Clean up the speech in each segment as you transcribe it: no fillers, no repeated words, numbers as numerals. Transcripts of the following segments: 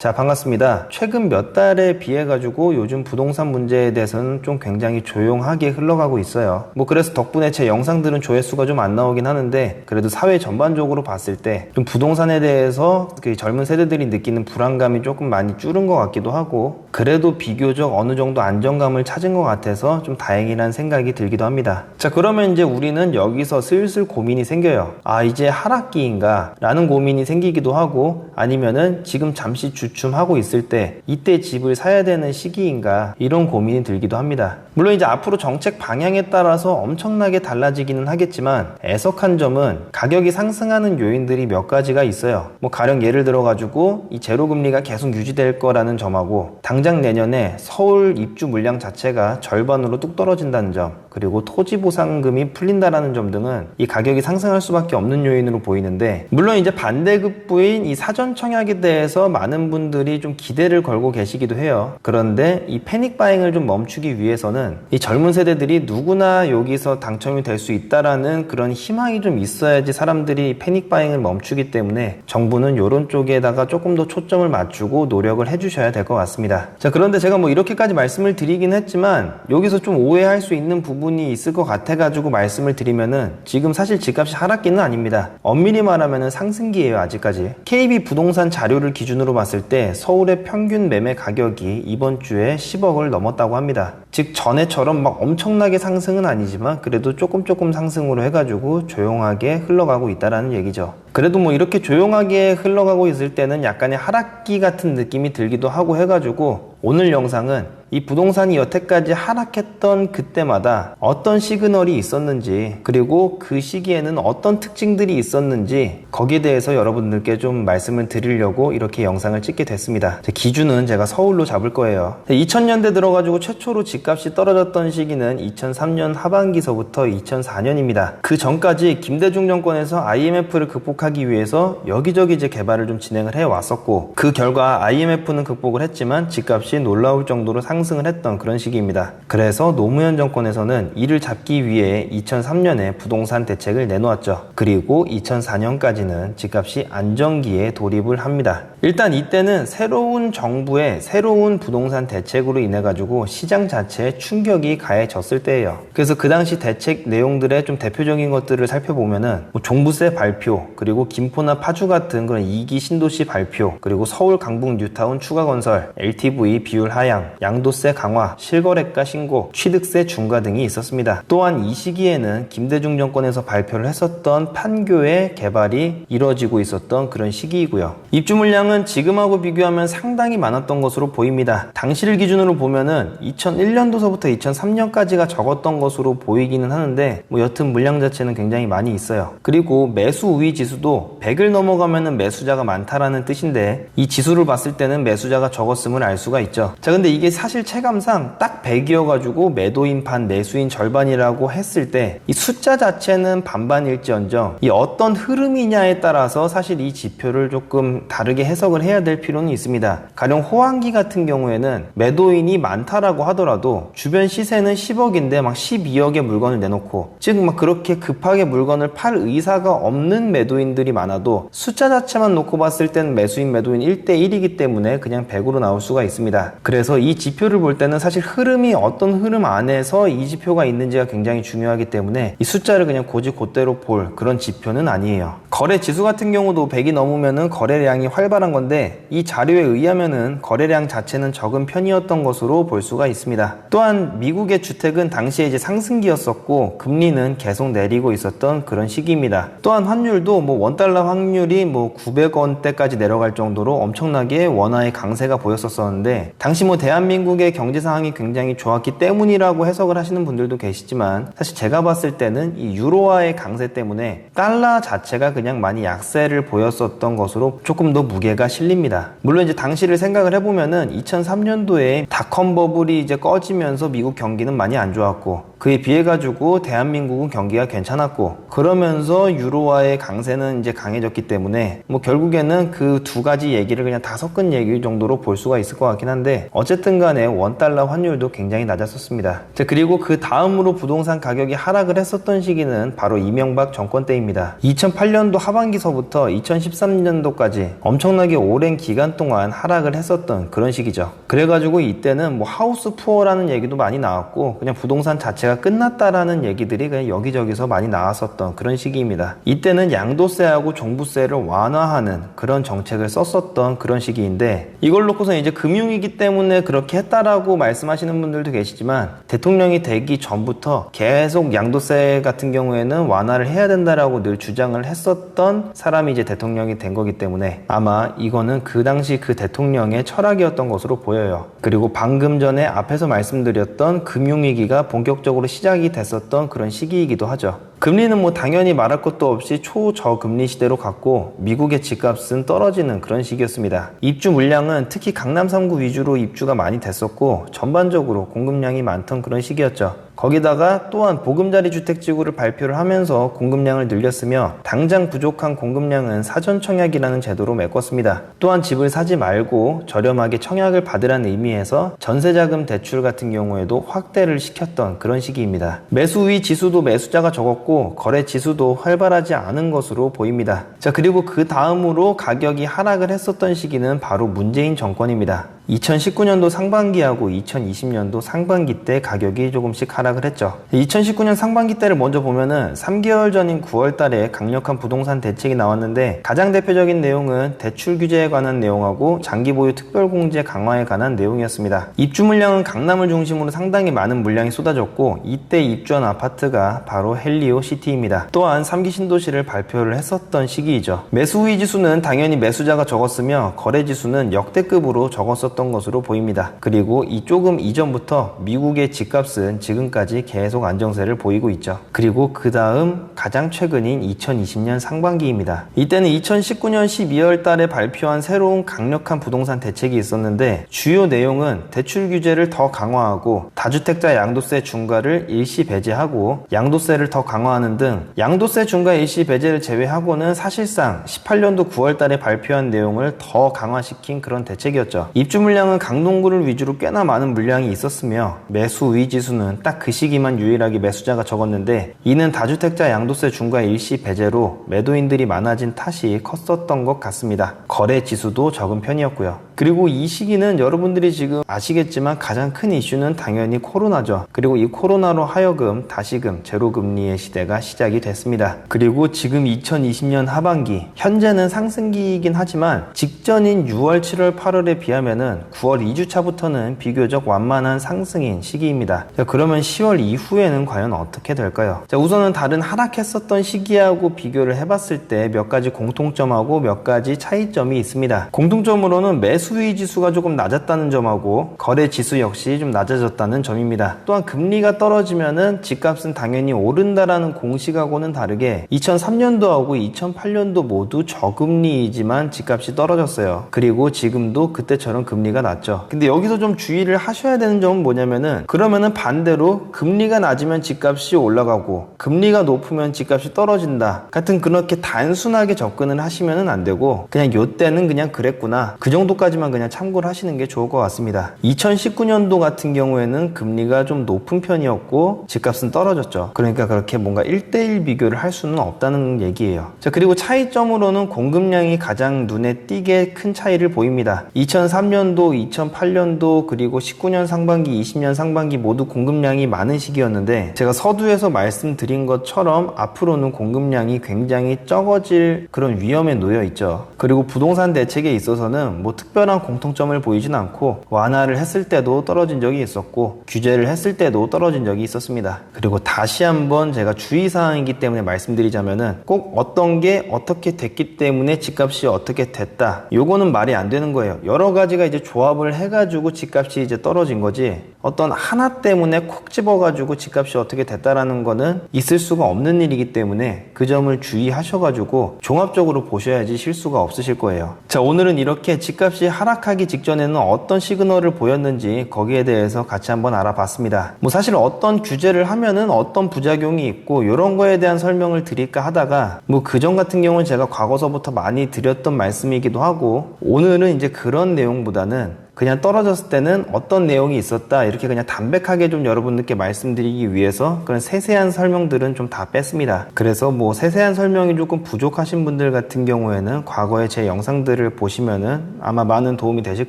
자, 반갑습니다. 최근 몇 달에 비해 가지고 요즘 부동산 문제에 대해서는 좀 굉장히 조용하게 흘러가고 있어요. 그래서 덕분에 제 영상들은 조회수가 좀 안 나오긴 하는데, 그래도 사회 전반적으로 봤을 때 좀 부동산에 대해서 그 젊은 세대들이 느끼는 불안감이 조금 많이 줄은 것 같기도 하고, 그래도 비교적 어느 정도 안정감을 찾은 것 같아서 좀 다행이라는 생각이 들기도 합니다. 자, 그러면 이제 우리는 여기서 슬슬 고민이 생겨요. 아, 이제 하락기인가? 라는 고민이 생기기도 하고, 아니면은 지금 잠시 주춤하고 있을 때 이때 집을 사야 되는 시기인가, 이런 고민이 들기도 합니다. 물론 이제 앞으로 정책 방향에 따라서 엄청나게 달라지기는 하겠지만, 애석한 점은 가격이 상승하는 요인들이 몇 가지가 있어요. 가령 예를 들어 가지고 이 제로금리가 계속 유지될 거라는 점하고, 당장 내년에 서울 입주 물량 자체가 절반으로 뚝 떨어진다는 점, 그리고 토지 보상금이 풀린다라는 점 등은 이 가격이 상승할 수밖에 없는 요인으로 보이는데, 물론 이제 반대급부인 이 사전 청약에 대해서 많은 분들이 좀 기대를 걸고 계시기도 해요. 그런데 이 패닉 바잉을 좀 멈추기 위해서는 이 젊은 세대들이 누구나 여기서 당첨이 될 수 있다라는 그런 희망이 좀 있어야지 사람들이 패닉 바잉을 멈추기 때문에, 정부는 이런 쪽에다가 조금 더 초점을 맞추고 노력을 해주셔야 될 것 같습니다. 자, 그런데 제가 이렇게까지 말씀을 드리긴 했지만, 여기서 좀 오해할 수 있는 부분이 있을 것 같아가지고 말씀을 드리면은, 지금 사실 집값이 하락기는 아닙니다. 엄밀히 말하면은 상승기예요. 아직까지 KB 부동산 자료를 기준으로 봤을 때 서울의 평균 매매 가격이 이번 주에 10억을 넘었다고 합니다. 즉 전에처럼 막 엄청나게 상승은 아니지만, 그래도 조금 상승으로 해가지고 조용하게 흘러가고 있다라는 얘기죠. 그래도 이렇게 조용하게 흘러가고 있을 때는 약간의 하락기 같은 느낌이 들기도 하고 해가지고, 오늘 영상은 이 부동산이 여태까지 하락했던 그때마다 어떤 시그널이 있었는지, 그리고 그 시기에는 어떤 특징들이 있었는지, 거기에 대해서 여러분들께 좀 말씀을 드리려고 이렇게 영상을 찍게 됐습니다. 기준은 제가 서울로 잡을 거예요. 2000년대 들어가지고 최초로 집값이 떨어졌던 시기는 2003년 하반기서부터 2004년입니다. 그 전까지 김대중 정권에서 IMF를 극복하기 위해서 여기저기 이제 개발을 좀 진행을 해왔었고, 그 결과 IMF는 극복을 했지만 집값이 놀라울 정도로 상승을 했던 그런 시기입니다. 그래서 노무현 정권에서는 이를 잡기 위해 2003년에 부동산 대책을 내놓았죠. 그리고 2004년까지는 집값이 안정기에 돌입을 합니다. 일단 이때는 새로운 정부의 새로운 부동산 대책으로 인해 가지고 시장 자체에 충격이 가해졌을 때예요. 그래서 그 당시 대책 내용들의 좀 대표적인 것들을 살펴보면은 종부세 발표, 그리고 김포나 파주 같은 그런 2기 신도시 발표, 그리고 서울 강북 뉴타운 추가 건설, LTV 비율 하향, 양도세 강화, 실거래가 신고, 취득세 중과 등이 있었습니다. 또한 이 시기에는 김대중 정권에서 발표를 했었던 판교의 개발이 이뤄지고 있었던 그런 시기이고요. 입주 물량은 지금하고 비교하면 상당히 많았던 것으로 보입니다. 당시를 기준으로 보면은 2001년도서부터 2003년까지가 적었던 것으로 보이기는 하는데, 여튼 물량 자체는 굉장히 많이 있어요. 그리고 매수 우위 지수도 100을 넘어가면은 매수자가 많다라는 뜻인데, 이 지수를 봤을 때는 매수자가 적었음을 알 수가 있죠. 자, 근데 이게 사실 체감상 딱 100이어가지고 매도인 반 매수인 절반이라고 했을 때, 이 숫자 자체는 반반일지언정 이 어떤 흐름이냐에 따라서 사실 이 지표를 조금 다르게 해석을 해야 될 필요는 있습니다. 가령 호황기 같은 경우에는 매도인이 많다라고 하더라도 주변 시세는 10억인데 막 12억의 물건을 내놓고, 즉 그렇게 급하게 물건을 팔 의사가 없는 매도인들이 많아도 숫자 자체만 놓고 봤을 땐 매수인 매도인 1대1이기 때문에 그냥 100으로 나올 수가 있습니다. 그래서 이 지표를 볼 때는 사실 흐름이 어떤 흐름 안에서 이 지표가 있는지가 굉장히 중요하기 때문에 이 숫자를 그냥 곧대로 볼 그런 지표는 아니에요. 거래 지수 같은 경우도 100이 넘으면은 거래량이 활발한 건데, 이 자료에 의하면은 거래량 자체는 적은 편이었던 것으로 볼 수가 있습니다. 또한 미국의 주택은 당시에 이제 상승기였었고, 금리는 계속 내리고 있었던 그런 시기입니다. 또한 환율도 $1 환율이 900원대까지 내려갈 정도로 엄청나게 원화의 강세가 보였었는데, 당시 대한민국의 경제 상황이 굉장히 좋았기 때문이라고 해석을 하시는 분들도 계시지만, 사실 제가 봤을 때는 이 유로화의 강세 때문에 달러 자체가 그냥 많이 약세를 보였었던 것으로 조금 더 무게가 실립니다. 물론 이제 당시를 생각을 해보면은 2003년도에 닷컴 버블이 이제 꺼지면서 미국 경기는 많이 안 좋았고, 그에 비해 가지고 대한민국은 경기가 괜찮았고, 그러면서 유로화의 강세는 이제 강해졌기 때문에 뭐 결국에는 그 두 가지 얘기를 그냥 다 섞은 얘기 정도로 볼 수가 있을 것 같긴 한데, 어쨌든 간에 원달러 환율도 굉장히 낮았었습니다. 자, 그리고 그 다음으로 부동산 가격이 하락을 했었던 시기는 바로 이명박 정권 때입니다. 2008년도 하반기서부터 2013년도까지 엄청나게 오랜 기간 동안 하락을 했었던 그런 시기죠. 그래가지고 이때는 뭐 하우스 푸어라는 얘기도 많이 나왔고, 그냥 부동산 자체가 끝났다라는 얘기들이 그냥 여기저기서 많이 나왔었던 그런 시기입니다. 이때는 양도세하고 종부세를 완화하는 그런 정책을 썼었던 그런 시기인데, 이걸 놓고서 이제 금융위기 때문에 그렇게 했다라고 말씀하시는 분들도 계시지만, 대통령이 되기 전부터 계속 양도세 같은 경우에는 완화를 해야 된다라고 늘 주장을 했었던 사람이 이제 대통령이 된 거기 때문에 아마 이거는 그 당시 그 대통령의 철학이었던 것으로 보여요. 그리고 방금 전에 앞에서 말씀드렸던 금융위기가 본격적으로 시작이 됐었던 그런 시기이기도 하죠. 금리는 뭐 당연히 말할 것도 없이 초저금리 시대로 갔고, 미국의 집값은 떨어지는 그런 시기였습니다. 입주 물량은 특히 강남 3구 위주로 입주가 많이 됐었고, 전반적으로 공급량이 많던 그런 시기였죠. 거기다가 또한 보금자리 주택지구를 발표를 하면서 공급량을 늘렸으며, 당장 부족한 공급량은 사전 청약이라는 제도로 메꿨습니다. 또한 집을 사지 말고 저렴하게 청약을 받으라는 의미에서 전세자금 대출 같은 경우에도 확대를 시켰던 그런 시기입니다. 매수위 지수도 매수자가 적었고, 거래 지수도 활발하지 않은 것으로 보입니다. 자, 그리고 그 다음으로 가격이 하락을 했었던 시기는 바로 문재인 정권입니다. 2019년도 상반기하고 2020년도 상반기 때 가격이 조금씩 하락을 했죠. 2019년 상반기 때를 먼저 보면은 3개월 전인 9월 달에 강력한 부동산 대책이 나왔는데, 가장 대표적인 내용은 대출 규제에 관한 내용하고 장기 보유 특별 공제 강화에 관한 내용이었습니다. 입주 물량은 강남을 중심으로 상당히 많은 물량이 쏟아졌고, 이때 입주한 아파트가 바로 헬리오 시티입니다. 또한 3기 신도시를 발표를 했었던 시기이죠. 매수 우위 지수는 당연히 매수자가 적었으며, 거래 지수는 역대급으로 적었었던 것으로 보입니다. 그리고 이 조금 이전부터 미국의 집값은 지금까지 계속 안정세를 보이고 있죠. 그리고 그 다음 가장 최근인 2020년 상반기입니다. 이때는 2019년 12월 달에 발표한 새로운 강력한 부동산 대책이 있었는데, 주요 내용은 대출 규제를 더 강화하고 다주택자 양도세 중과를 일시 배제하고 양도세를 더 강화하는 등, 양도세 중과 일시 배제를 제외하고는 사실상 18년도 9월 달에 발표한 내용을 더 강화시킨 그런 대책이었죠. 입주 물량은 강동구를 위주로 꽤나 많은 물량이 있었으며, 매수 우위 지수는 딱 그 시기만 유일하게 매수자가 적었는데, 이는 다주택자 양도세 중과 일시 배제로 매도인들이 많아진 탓이 컸었던 것 같습니다. 거래 지수도 적은 편이었고요. 그리고 이 시기는 여러분들이 지금 아시겠지만 가장 큰 이슈는 당연히 코로나죠. 그리고 이 코로나로 하여금 다시금 제로금리의 시대가 시작이 됐습니다. 그리고 지금 2020년 하반기, 현재는 상승기이긴 하지만 직전인 6월, 7월, 8월에 비하면은 9월 2주차부터는 비교적 완만한 상승인 시기입니다. 자, 그러면 10월 이후에는 과연 어떻게 될까요? 자, 우선은 다른 하락했었던 시기하고 비교를 해봤을 때 몇 가지 공통점하고 몇 가지 차이점이 있습니다. 공통점으로는 매수위 지수가 조금 낮았다는 점하고 거래 지수 역시 좀 낮아졌다는 점입니다. 또한 금리가 떨어지면은 집값은 당연히 오른다라는 공식하고는 다르게 2003년도하고 2008년도 모두 저금리이지만 집값이 떨어졌어요. 그리고 지금도 그때처럼 금리가 낮죠. 근데 여기서 좀 주의를 하셔야 되는 점은 뭐냐면은, 그러면은 반대로 금리가 낮으면 집값이 올라가고 금리가 높으면 집값이 떨어진다 같은 그렇게 단순하게 접근을 하시면은 안 되고, 그냥 요때는 그냥 그랬구나, 그 정도까지만 그냥 참고를 하시는 게 좋을 것 같습니다. 2019년도 같은 경우에는 금리가 좀 높은 편이었고 집값은 떨어졌죠. 그러니까 그렇게 뭔가 1대1 비교를 할 수는 없다는 얘기예요. 자, 그리고 차이점으로는 공급량이 가장 눈에 띄게 큰 차이를 보입니다. 2003년도, 2008년도, 그리고 19년 상반기, 20년 상반기 모두 공급량이 많은 시기였는데, 제가 서두에서 말씀드린 것처럼 앞으로는 공급량이 굉장히 적어질 그런 위험에 놓여 있죠. 그리고 부동산 대책에 있어서는 뭐 특별한 공통점을 보이진 않고, 완화를 했을 때도 떨어진 적이 있었고 규제를 했을 때도 떨어진 적이 있었습니다. 그리고 다시 한번 제가 주의사항이기 때문에 말씀드리자면은, 꼭 어떤 게 어떻게 됐기 때문에 집값이 어떻게 됐다, 요거는 말이 안 되는 거예요. 여러 가지가 이제 조합을 해가지고 집값이 이제 떨어진 거지, 어떤 하나 때문에 콕 집어가지고 집값이 어떻게 됐다라는 거는 있을 수가 없는 일이기 때문에 그 점을 주의하셔가지고 종합적으로 보셔야지 실수가 없으실 거예요. 자, 오늘은 이렇게 집값이 하락하기 직전에는 어떤 시그널을 보였는지 거기에 대해서 같이 한번 알아봤습니다. 뭐 사실 어떤 규제를 하면은 어떤 부작용이 있고 이런 거에 대한 설명을 드릴까 하다가 뭐 그전 같은 경우는 제가 과거서부터 많이 드렸던 말씀이기도 하고, 오늘은 이제 그런 내용보다는 그냥 떨어졌을 때는 어떤 내용이 있었다 이렇게 그냥 담백하게 좀 여러분들께 말씀드리기 위해서 그런 세세한 설명들은 좀 다 뺐습니다. 그래서 뭐 세세한 설명이 조금 부족하신 분들 같은 경우에는 과거에 제 영상들을 보시면은 아마 많은 도움이 되실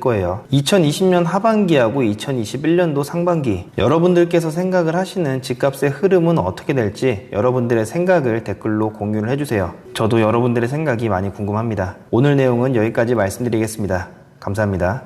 거예요. 2020년 하반기하고 2021년도 상반기, 여러분들께서 생각을 하시는 집값의 흐름은 어떻게 될지 여러분들의 생각을 댓글로 공유를 해주세요. 저도 여러분들의 생각이 많이 궁금합니다. 오늘 내용은 여기까지 말씀드리겠습니다. 감사합니다.